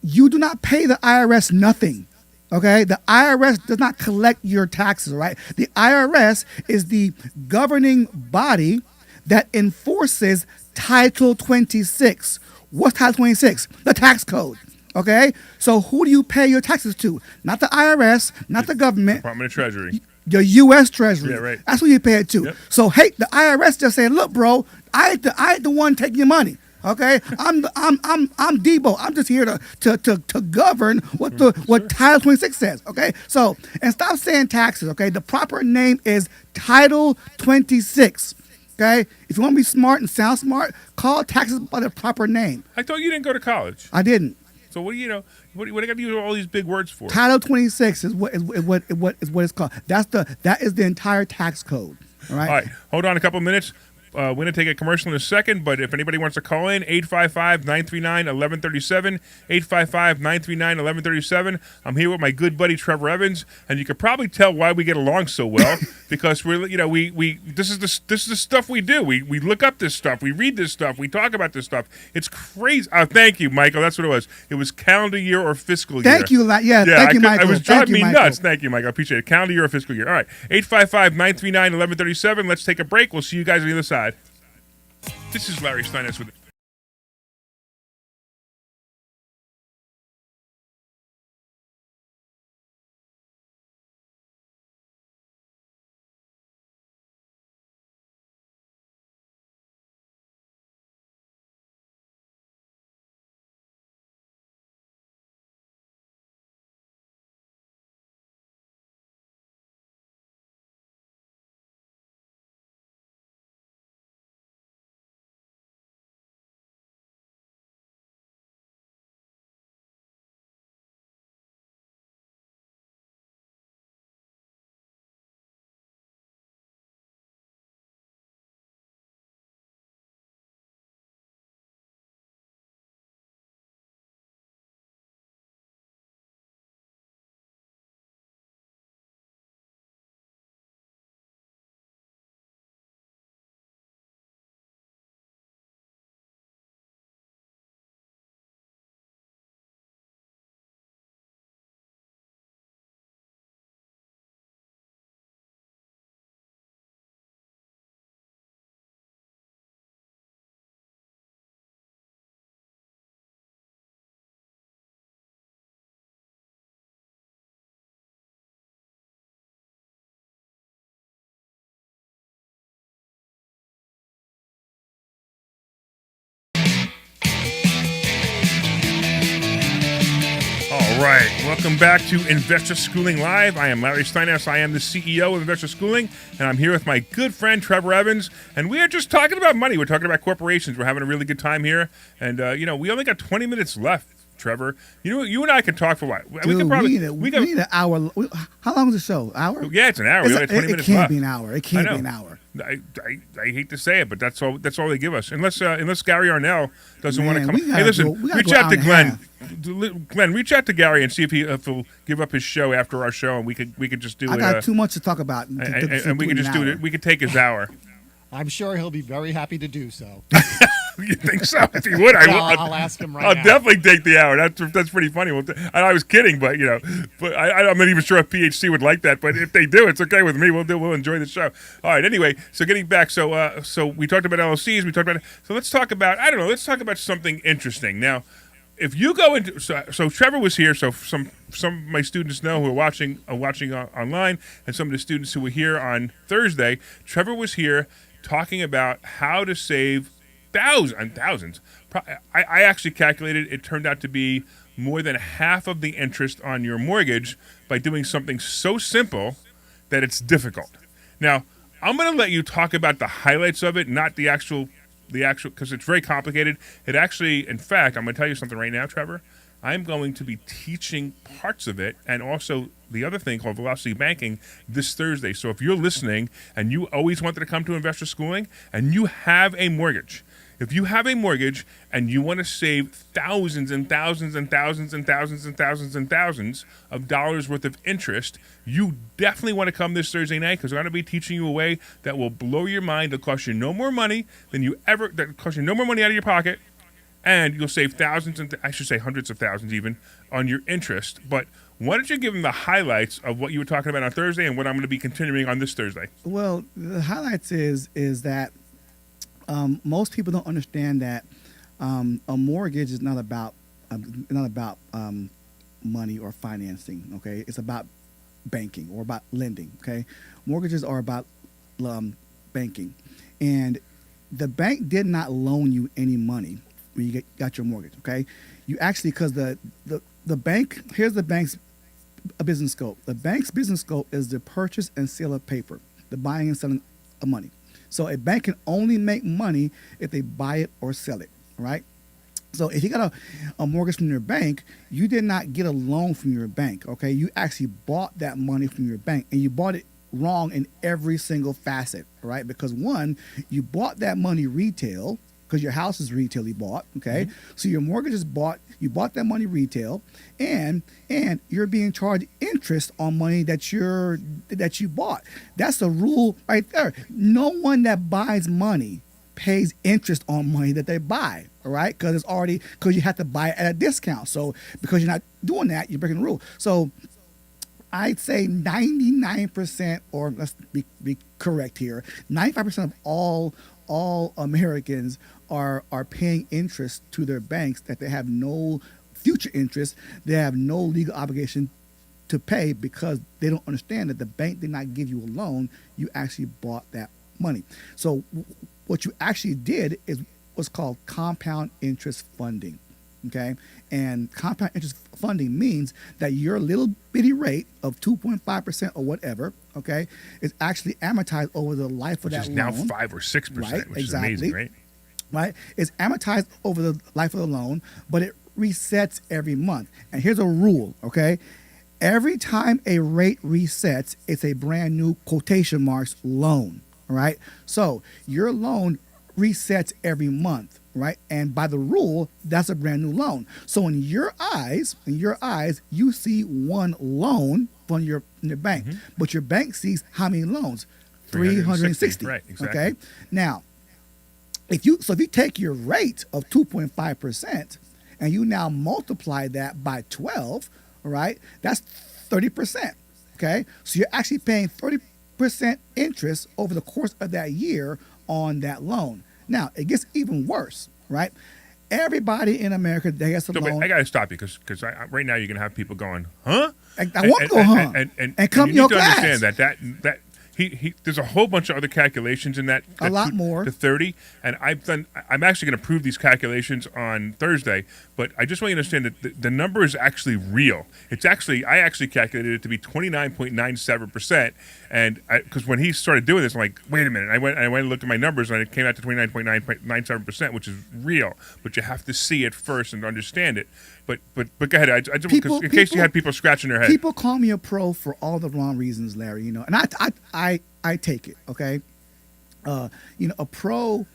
You do not pay the IRS nothing, okay? The IRS does not collect your taxes, all right? The IRS is the governing body that enforces Title 26. What's Title 26? The tax code, okay? So who do you pay your taxes to? Not the IRS, not the government. Department of Treasury. The U.S. Treasury. Yeah, right. That's what you pay it to. Yep. So, hey, the IRS just saying, look, bro, I ain't the one taking your money. Okay, I'm Debo. I'm just here to govern what Title 26 says. Okay, so and stop saying taxes. Okay, the proper name is Title 26. Okay, if you want to be smart and sound smart, call taxes by the proper name. I thought you didn't go to college. I didn't. So what do you know? What do you got to use all these big words for? Title 26 is what it's called. That is the entire tax code. All right. All right. Hold on a couple minutes. We're going to take a commercial in a second, but if anybody wants to call in, 855-939-1137, 855-939-1137. I'm here with my good buddy Trevor Evans, and you can probably tell why we get along so well because we're, this is the stuff we do. We look up this stuff, we read this stuff, we talk about this stuff. It's crazy. Thank you, Michael. That's what it was. It was calendar year or fiscal year. Thank you, thank you, Michael. It was driving me nuts. Thank you, Michael. I appreciate it. Calendar year or fiscal year. All right, 855-939-1137. Let's take a break. We'll see you guys on the other side. This is Larry Steinhouse with All right, welcome back to Investor Schooling Live. I am Larry Steinhouse. I am the CEO of Investor Schooling, and I'm here with my good friend Trevor Evans. And we are just talking about money. We're talking about corporations. We're having a really good time here. And we only got 20 minutes left, Trevor. You and I can talk for a while. Dude, we need an hour. How long is the show? Hour? Yeah, it's an hour. We only have 20 minutes left. It can't be an hour. It can't be an hour. I hate to say it, but that's all they give us. Unless Gary Arnell doesn't want to come. Hey, listen, reach out to Glenn. Glenn, reach out to Gary and see if he'll give up his show after our show, and we could just do it. I got too much to talk about, and we could just do it. We could take his hour. I'm sure he'll be very happy to do so. You think so? If he would, I'll ask him right now. I'll definitely take the hour. That's pretty funny. I was kidding, but I'm not even sure if PHC would like that. But if they do, it's okay with me. We'll enjoy the show. All right. Anyway, so getting back, so we talked about LLCs. So let's talk about Let's talk about something interesting now. if you go into so Trevor was here, so some of my students know who are watching online, and some of the students who were here on Thursday, Trevor was here talking about how to save thousands. I actually calculated it turned out to be more than half of the interest on your mortgage by doing something so simple that it's difficult. Now, I'm going to let you talk about the highlights of it, not the actual, because it's very complicated. It actually, in fact, I'm going to tell you something right now, Trevor. I'm going to be teaching parts of it and also the other thing called velocity banking this Thursday. So if you're listening and you always wanted to come to investor schooling and you have a mortgage, if you have a mortgage and you want to save thousands and thousands and thousands and thousands and thousands and thousands of dollars worth of interest, you definitely want to come this Thursday night because I'm going to be teaching you a way that will blow your mind. It'll cost you no more money that cost you no more money out of your pocket, and you'll save thousands and I should say hundreds of thousands even on your interest. But why don't you give them the highlights of what you were talking about on Thursday and what I'm going to be continuing on this Thursday? Well, the highlights is that most people don't understand that a mortgage is not about money or financing. Okay, it's about banking or about lending. Okay, mortgages are about banking, and the bank did not loan you any money when you got your mortgage. Okay, you actually because the bank here's the bank's business scope. The bank's business scope is the purchase and sale of paper, the buying and selling of money. So a bank can only make money if they buy it or sell it, right? So if you got a mortgage from your bank, you did not get a loan from your bank, okay? You actually bought that money from your bank, and you bought it wrong in every single facet, right? Because one, you bought that money retail, because your house is retail you bought, okay? Mm-hmm. So your mortgage is bought, you bought that money retail, and you're being charged interest on money that you bought. That's a rule right there. No one that buys money pays interest on money that they buy, all right? Because you have to buy it at a discount. So because you're not doing that, you're breaking the rule. So I'd say 99%, or let's be correct here, 95% of all Americans are paying interest to their banks that they have no future interest. They have no legal obligation to pay because they don't understand that the bank did not give you a loan. You actually bought that money. So what you actually did is what's called compound interest funding. Okay, and compound interest funding means that your little bitty rate of 2.5% or whatever, okay, is actually amortized over the life of that loan. Which is now 5 or 6%, right? Which Exactly. is amazing, right? Right, it's amortized over the life of the loan, but it resets every month. And here's a rule, okay? Every time a rate resets, it's a brand new quotation marks loan, all right? So your loan resets every month, right? And by the rule, that's a brand new loan. So in your eyes, you see one loan from your bank, mm-hmm. but your bank sees how many loans? 360. Right, exactly. Okay. Now, if you take your rate of 2.5% and you now multiply that by 12, all right, that's 30%. Okay. So you're actually paying 30% interest over the course of that year on that loan. Now, it gets even worse, right? Everybody in America that has a loan. I got to stop you because right now you're going to have people going, huh? I want to go, huh? And come to your class. You need to understand that he there's a whole bunch of other calculations in that a lot more to 30, and I'm actually going to prove these calculations on Thursday. But I just want you to understand that the number is actually real. I actually calculated it to be 29.97%, and because when he started doing this, I'm like, wait a minute. I went and looked at my numbers, and it came out to 29.97%, which is real. But you have to see it first and understand it. But go ahead. In case you had people scratching their head. People call me a pro for all the wrong reasons, Larry. And I take it. Okay. A pro.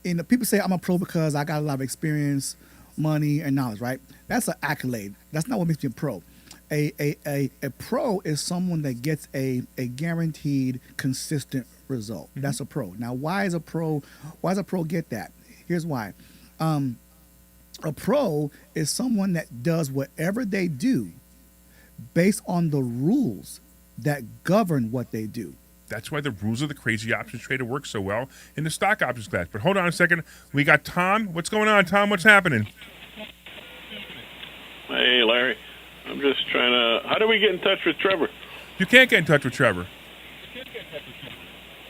People say I'm a pro because I got a lot of experience, money, and knowledge. Right. That's an accolade. That's not what makes me a pro. A pro is someone that gets a guaranteed, consistent result. Mm-hmm. That's a pro. Now, why does a pro get that? Here's why. A pro is someone that does whatever they do based on the rules that govern what they do. That's why the rules of the crazy options trader work so well in the stock options class. But hold on a second. We got Tom. What's going on, Tom? What's happening? Hey, Larry. I'm just trying to... How do we get in touch with Trevor? You can't get in touch with Trevor.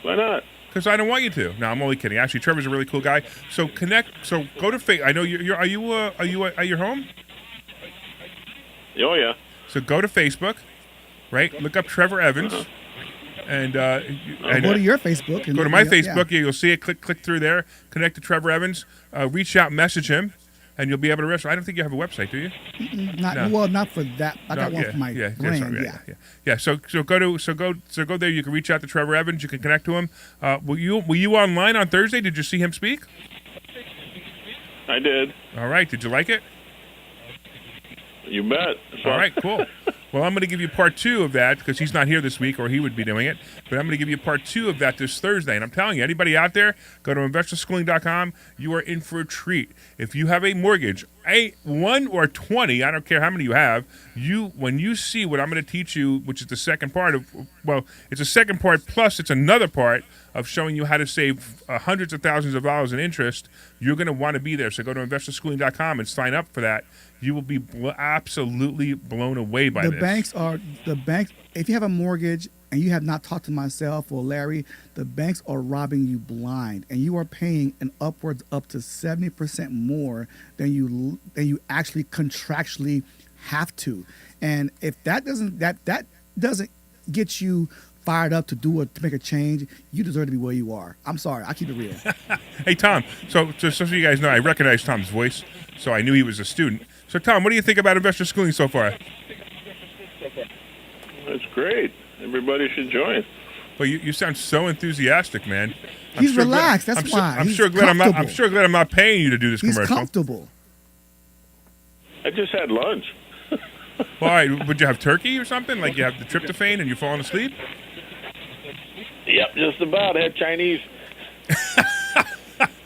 Why not? Because I don't want you to. No, I'm only kidding. Actually, Trevor's a really cool guy. So connect. So go to Facebook. I know you're. Are you at your home? Oh, yeah. So go to Facebook, right? Look up Trevor Evans, and Go to your Facebook. And go to my yeah. Facebook. Yeah, you'll see it. Click through there. Connect to Trevor Evans. Reach out, message him, and you'll be able to register. I don't think you have a website, do you? Not for that. I got one for my brand. Yeah. So go there. You can reach out to Trevor Evans. You can connect to him. Were you online on Thursday? Did you see him speak? I did. All right. Did you like it? You bet. All right, cool. Well, I'm going to give you part 2 of that because he's not here this week, or he would be doing it. But I'm going to give you part 2 of that this Thursday. And I'm telling you, anybody out there, go to investorschooling.com. You are in for a treat. If you have a mortgage, 1 or 20, I don't care how many you have, when you see what I'm going to teach you, which is the second part of, well, it's a second part plus it's another part of showing you how to save hundreds of thousands of dollars in interest, you're going to want to be there. So go to investorschooling.com and sign up for that. You will be absolutely blown away by this. The banks. If you have a mortgage and you have not talked to myself or Larry, the banks are robbing you blind, and you are paying an upwards up to 70% more than you actually contractually have to. And if that doesn't get you fired up to make a change, you deserve to be where you are. I'm sorry, I keep it real. Hey, Tom. So just so you guys know, I recognize Tom's voice, so I knew he was a student. So, Tom, what do you think about investor schooling so far? That's great. Everybody should join. Well, you sound so enthusiastic, man. He's relaxed. That's why. I'm sure glad I'm not paying you to do this commercial. He's comfortable. I just had lunch. Well, all right, would you have turkey or something? Like you have the tryptophan and you're falling asleep? Yep, just about. I had Chinese.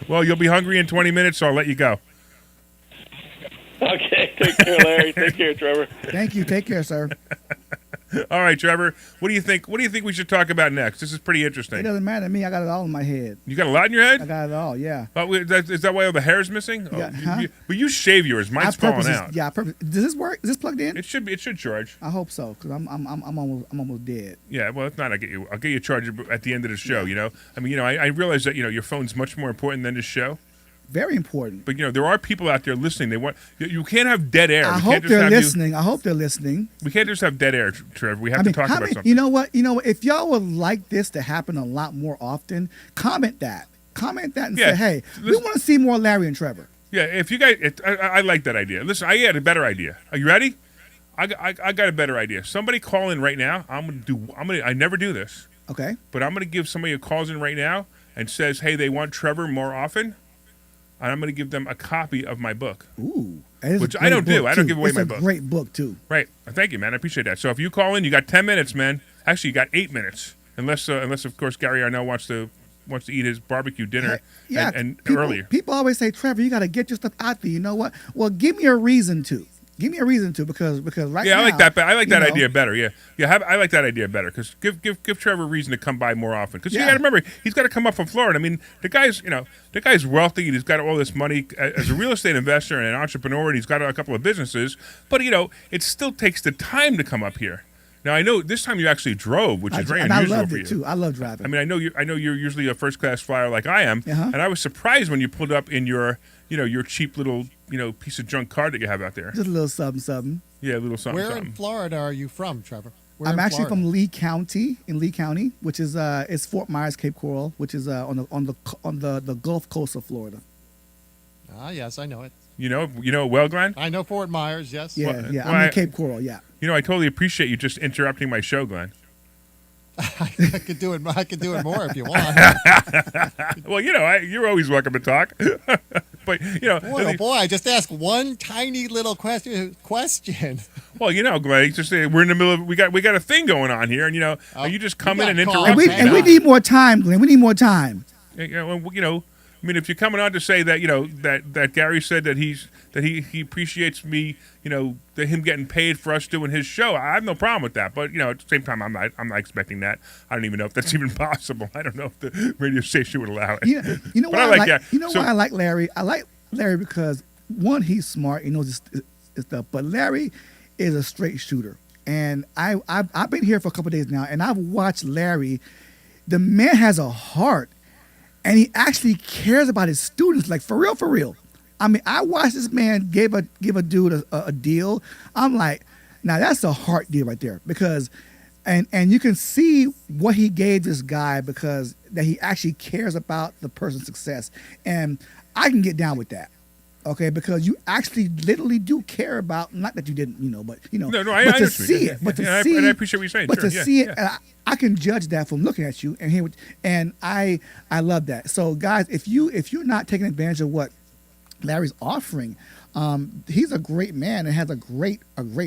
Well, you'll be hungry in 20 minutes, so I'll let you go. Okay, take care, Larry. Take care, Trevor. Thank you. Take care, sir. All right, Trevor. What do you think? What do you think we should talk about next? This is pretty It interesting. doesn't matter to me. I got it all in my head. You got a lot in your head? I got it all. Yeah. Oh, is that why all the hair's missing? Yeah, But you shave yours. Mine's falling out. Yeah. Does this work? Is this plugged in? It should charge. I hope so, because I'm almost dead. Yeah, well, if not, I'll get you a charger at the end of the show. You know, I mean, I realize that your phone's much more important than this show. Very important. But there are people out there listening. They want you can't have dead air. I hope they're listening. We can't just have dead air, Trevor. We have to talk about something. You know what? If y'all would like this to happen a lot more often, comment that and say, hey, we want to see more Larry and Trevor. Yeah, if you guys, I like that idea. Listen, I had a better idea. Are you ready? I got a better idea. Somebody call in right now. I never do this. Okay. But I'm gonna give somebody who calls in right now and says, hey, they want Trevor more often. And I'm going to give them a copy of my book. Ooh. Which I don't do. I don't give away my book. It's a great book, too. Right. Thank you, man. I appreciate that. So if you call in, you got 10 minutes, man. Actually, you got 8 minutes. Unless of course, Gary Arnell wants to eat his barbecue dinner and earlier. People always say, Trevor, you got to get your stuff out there. You know what? Well, give me a reason to. Because right now. I like that. I like that idea better. Yeah. I like that idea better because give Trevor a reason to come by more often. Because you got to remember, he's got to come up from Florida. I mean, the guy's wealthy and he's got all this money as a real estate investor and an entrepreneur, and he's got a couple of businesses. But it still takes the time to come up here. Now I know this time you actually drove, which is very unusual I loved for it you. too. I love driving. I mean, I know you're usually a first class flyer like I am, and I was surprised when you pulled up in your cheap little piece of junk car that you have out there. Just a little something. Yeah, a little something. Where in Florida are you from, Trevor? I'm actually from Lee County, which is it's Fort Myers, Cape Coral, which is on the Gulf Coast of Florida. Ah, yes, I know it. You know it well, Glenn? I know Fort Myers, yes. Yeah, I'm in Cape Coral, yeah. I totally appreciate you just interrupting my show, Glenn. I could do it more if you want. Well, you're always welcome to talk. But boy, I just asked one tiny little question. Well, Glenn, just we're in the middle of we got a thing going on here, and you just come in and interrupt. And we need more time, Glenn. We need more time. I mean, if you're coming on to say that that Gary said that he appreciates me, him getting paid for us doing his show, I have no problem with that. But at the same time, I'm not expecting that. I don't even know if that's even possible. I don't know if the radio station would allow it. Why I like Larry? I like Larry because one, he's smart. He knows and stuff. But Larry is a straight shooter, and I've been here for a couple of days now, and I've watched Larry. The man has a heart, and he actually cares about his students, like for real, for real. I mean, I watched this man give a dude a deal. I'm like, now that's a heart deal right there, because, and you can see what he gave this guy, because that he actually cares about the person's success, and I can get down with that. Okay, because you actually literally do care about, not that you didn't, but I but to see it, but to see, and I appreciate what you're saying. but Sure, to see it, I can judge that from looking at you and hear, and I love that. So guys, if you're not taking advantage of what Larry's offering, he's a great man and has a great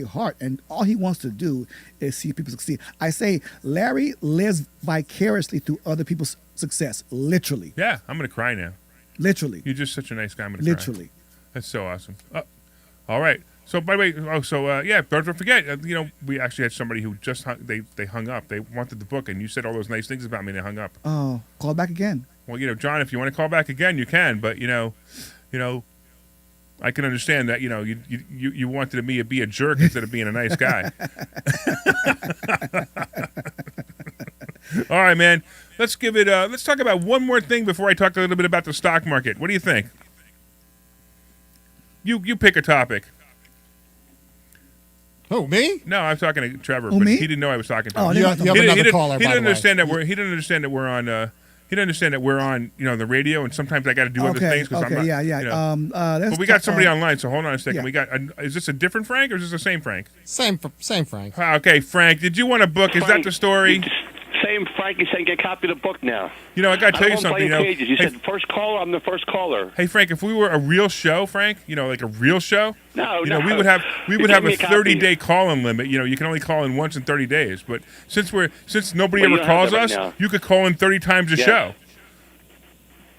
heart, and all he wants to do is see people succeed. I say Larry lives vicariously through other people's success, literally. Yeah, I'm gonna cry now. Literally. You're just such a nice guy. I'm gonna Literally. cry. That's so awesome. All right. So by the way, don't forget. We actually had somebody who just they hung up. They wanted the book, and you said all those nice things about me, and they hung up. Oh, call back again. Well, John, if you want to call back again, you can. But I can understand that. You wanted me to be a jerk instead of being a nice guy. All right, man. Let's give it. Let's talk about one more thing before I talk a little bit about the stock market. What do you think? You pick a topic. Who, me? No, I'm talking to Trevor, Oh, but me? he didn't know I was talking to Oh, him. You have another caller, He by didn't the way. understand that we're. He didn't understand that we're on. He didn't understand that we're on. The radio, and sometimes I got to do other things because I'm not. Yeah. But we got somebody online, so hold on a second. Yeah. We got. Is this a different Frank or is this the same Frank? Same Frank. Okay, Frank. Did you want a book? Is that Frank, the story? Same Frank is saying get a copy of the book now. I got to tell you something. You said first caller, I'm the first caller. Hey Frank, if we were a real show, Frank, like a real show, No, we would have a Give me a copy. 30-day call-in limit. You can only call in once in 30 days. But since nobody Well, you ever don't have calls that right us, now. you could call in 30 times a show.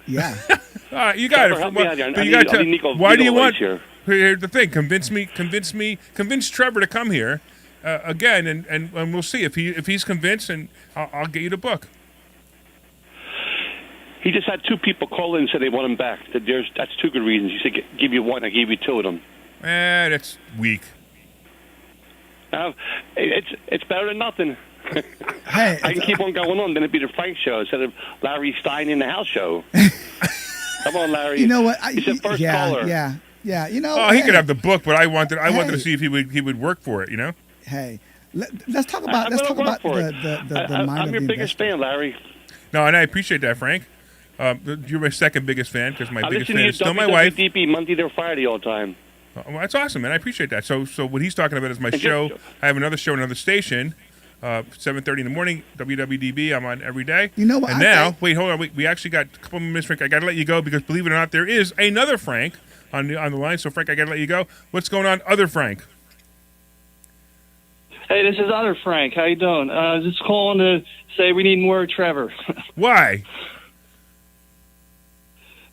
Yeah. All right, you got Trevor, help me out here. But I you got need to. Nico- Why do Nico you want? Lace here. Here's the thing. Convince Trevor to come here again, and we'll see if he's convinced, and I'll get you the book. He just had two people call in and say they want him back. That's two good reasons. You said give you one, I gave you two of them. That's weak. It's better than nothing. Hey, I can keep on going on. Then it'd be the Frank show instead of Larry Stein in the house show. Come on, Larry. you know what? He's the first caller. Yeah. Oh, he could have the book, but I wanted to see if he would work for it. Hey, let's talk about the mind I'm of your the biggest investor. fan, Larry. No, and I appreciate that, Frank. You're my second biggest fan because my I biggest listen fan to is still my wife. WWDP Monday to Friday all the time. Well, that's awesome, man. I appreciate that. So what he's talking about is my show. I have another show, another station, 7:30 in the morning, WWDB. I'm on every day. You know what? And wait, hold on. We actually got a couple minutes, Frank. I got to let you go because, believe it or not, there is another Frank on the line. So, Frank, I got to let you go. What's going on, other Frank? Hey, this is other Frank. How you doing? Just calling to say we need more Trevor. Why?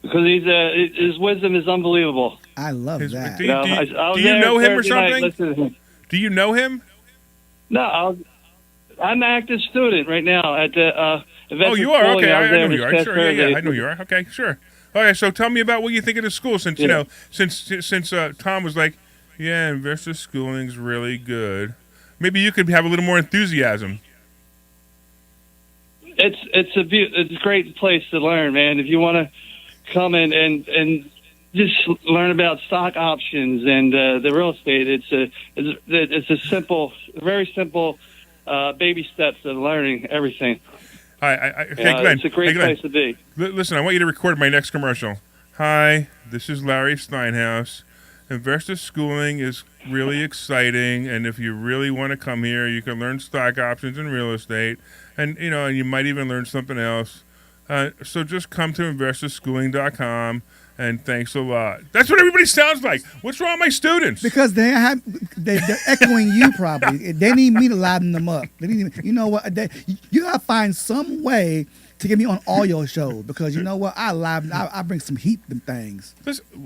Because his wisdom is unbelievable. I love that. Do you know him or something? Do you know him? No, I'm an active student right now at the Oh, you are? Okay, I know you are. Sure, yeah, I know you are. Okay, sure. Okay, so tell me about what you think of the school since, since Tom was like, yeah, investor schooling's really good. Maybe you could have a little more enthusiasm. It's a great place to learn, man. If you want to come in and just learn about stock options and the real estate, it's a simple, very simple baby steps of learning everything. Hey, Glenn. It's a great place to be. Listen, I want you to record my next commercial. Hi, this is Larry Steinhouse. Investor schooling is really exciting, and if you really want to come here, you can learn stock options and real estate, and you might even learn something else. So just come to investorschooling.com, and thanks a lot. That's what everybody sounds like. What's wrong with my students? Because they're echoing you probably. They need me to liven them up. You know what? You gotta find some way to get me on all your shows because you know what? I bring some heat to them things.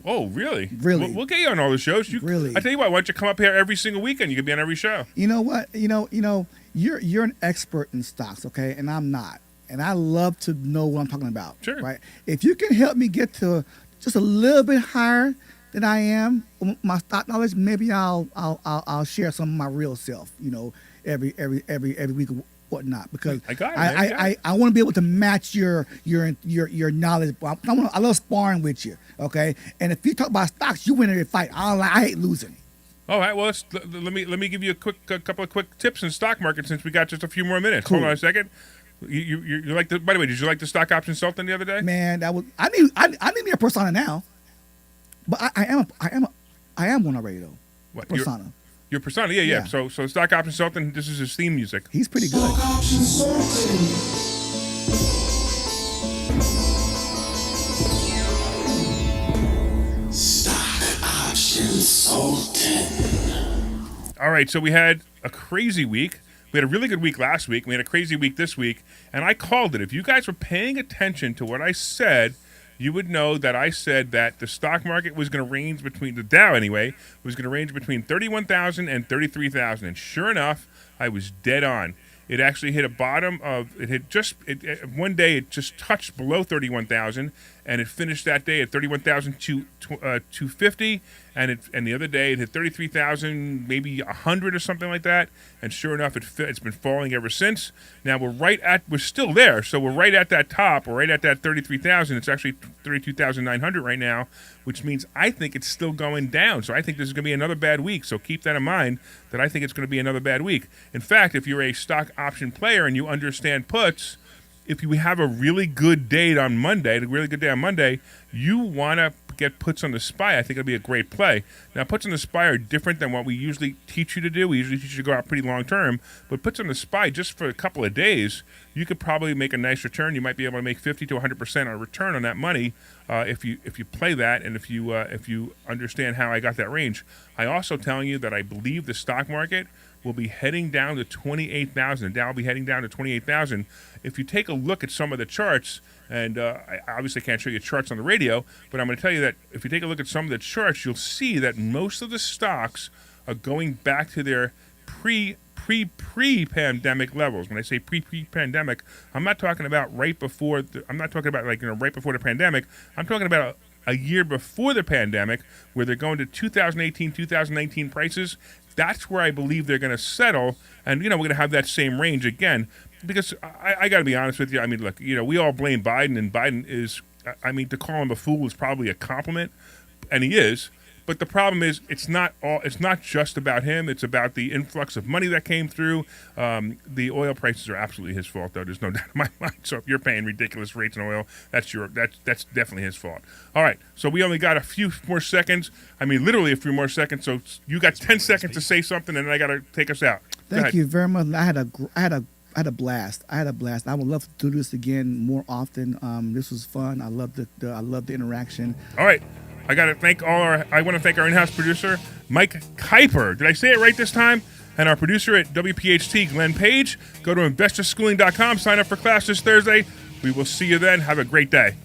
Oh, really? Really? We'll get you on all the shows. Really? I tell you what. Why don't you come up here every single weekend? You could be on every show. You know what? You're an expert in stocks, okay, and I'm not. And I love to know what I'm talking about. Sure. Right? If you can help me get to just a little bit higher than I am with my stock knowledge, maybe I'll share some of my real self, every week or whatnot, because I got it, man. I want to be able to match your knowledge. I love sparring with you, okay? And if you talk about stocks, you win every fight. I hate losing. All right, well, let me give you a couple of quick tips in stock market since we got just a few more minutes. Cool. Hold on a second. You like the? By the way, did you like the stock option Sultan the other day? Man, I need me a persona now, but I am one already though. What, persona? Your persona, yeah. So stock option Sultan. This is his theme music. He's pretty good. All right, so we had a crazy week. We had a really good week last week. We had a crazy week this week, and I called it. If you guys were paying attention to what I said, you would know that I said that the stock market was going to range between, the Dow anyway, was going to range between 31,000 and 33,000. And sure enough, I was dead on. It actually hit a bottom of, one day it just touched below 31,000, and it finished that day at 31,250, and the other day it hit 33,000, maybe 100 or something like that, and sure enough, it's been falling ever since. Now we're still there, so we're right at that top, we're right at that 33,000. It's actually 32,900 right now, which means I think it's still going down. So I think this is going to be another bad week. So keep that in mind, that I think it's going to be another bad week. In fact, if you're a stock option player and you understand puts, if you have a really good day on Monday, you want to get puts on the SPY. I think it'll be a great play. Now, puts on the SPY are different than what we usually teach you to do. We usually teach you to go out pretty long term. But puts on the SPY, just for a couple of days, you could probably make a nice return. You might be able to make 50 to 100% on a return on that money if you play that, and if you understand how I got that range. I also telling you that I believe the stock market will be heading down to 28,000. Dow will be heading down to 28,000. If you take a look at some of the charts, and I obviously can't show you charts on the radio, but I'm going to tell you that if you take a look at some of the charts, you'll see that most of the stocks are going back to their pre-pandemic levels. When I say pre-pandemic, I'm not talking about right before. I'm not talking about right before the pandemic. I'm talking about a year before the pandemic, where they're going to 2018, 2019 prices. That's where I believe they're going to settle, and we're going to have that same range again. Because I got to be honest with you. I mean, look, we all blame Biden, and Biden is, to call him a fool is probably a compliment, and he is. But the problem is, it's not just about him. It's about the influx of money that came through. The oil prices are absolutely his fault, though. There's no doubt in my mind. So if you're paying ridiculous rates on oil, that's definitely his fault. All right. So we only got a few more seconds. I mean, literally a few more seconds. So you got 10 seconds to say something, and then I got to take us out. Thank you very much. I had a blast. I would love to do this again more often. This was fun. I love the interaction. All right. I want to thank our in-house producer, Mike Kuiper. Did I say it right this time? And our producer at WPHT, Glenn Page. Go to investorschooling.com. Sign up for class this Thursday. We will see you then. Have a great day.